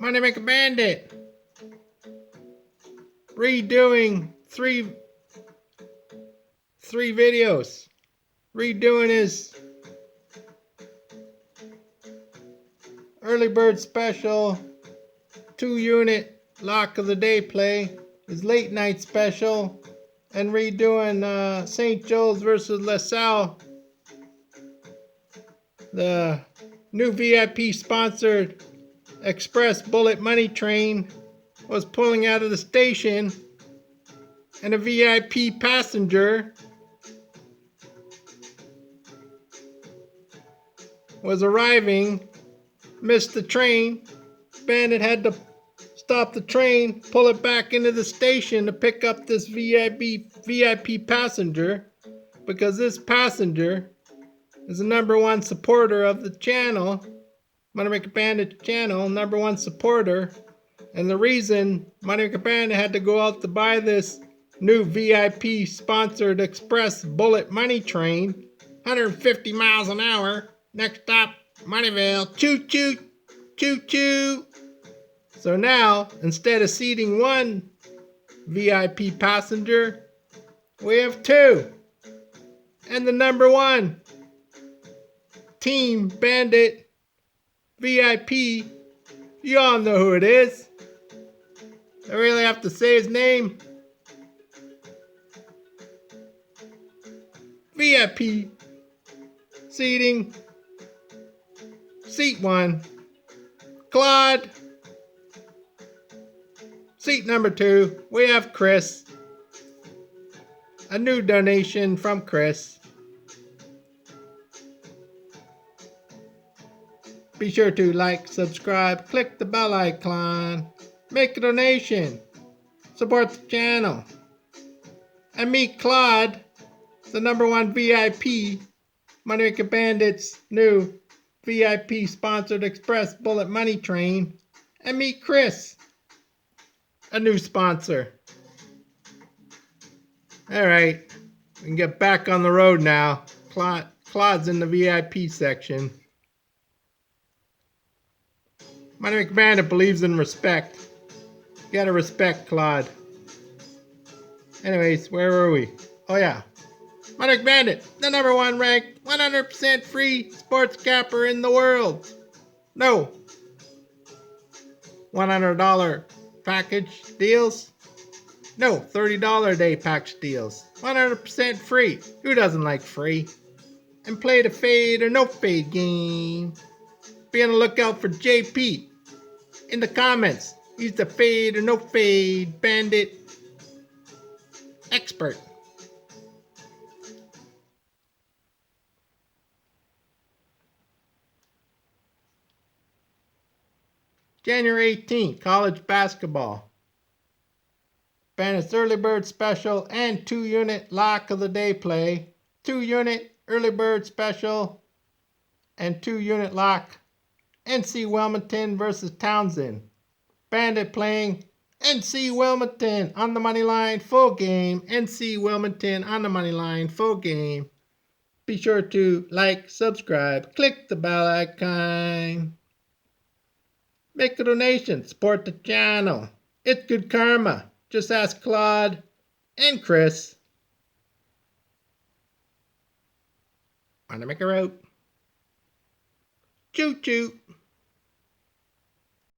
Money Maker Bandit. Redoing three videos. Redoing his early bird special, 2-unit lock of the day play, his late night special, and redoing St. Joe's versus LaSalle. The new VIP sponsored Express Bullet Money Train was pulling out of the station, and a VIP passenger was arriving, missed the train. Bandit had to stop the train, pull it back into the station to pick up this VIP passenger, because this passenger is the #1 supporter of the channel, Money Maker Bandit channel, #1 supporter. And the reason Money Maker Bandit had to go out to buy this new VIP sponsored Express Bullet Money Train, 150 miles an hour, next stop, Moneyville, choo choo, choo choo. So now, instead of seating one VIP passenger, we have two. And the #1 Team Bandit VIP, you all know who it is. I really have to say his name. VIP seating, seat 1, Claude. Seat #2, we have Chris. A new donation from Chris. Be sure to like, subscribe, click the bell icon, make a donation, support the channel, and meet Claude, the #1 VIP, Money Maker Bandit's new VIP sponsored Express Bullet Money Train, and meet Chris, a new sponsor. Alright, we can get back on the road now. Claude's in the VIP section. Money Maker Bandit believes in respect. You gotta respect Claude. Anyways, where were we? Oh yeah. Money Maker Bandit, the #1 ranked 100% free sports capper in the world. No. $100 package deals? No, $30 a day package deals. 100% free. Who doesn't like free? And play the fade or no fade game. Be on the lookout for JP in the comments. He's the fade or no fade bandit expert. January 18th, college basketball. Bandit's early bird special and 2-unit lock of the day play. 2-unit early bird special and 2-unit lock. NC Wilmington versus Towson. Bandit playing NC Wilmington on the money line, full game. NC Wilmington on the money line, full game. Be sure to like, subscribe, click the bell icon. Make a donation, support the channel. It's good karma. Just ask Claude and Chris. Money Maker out. Choo choo.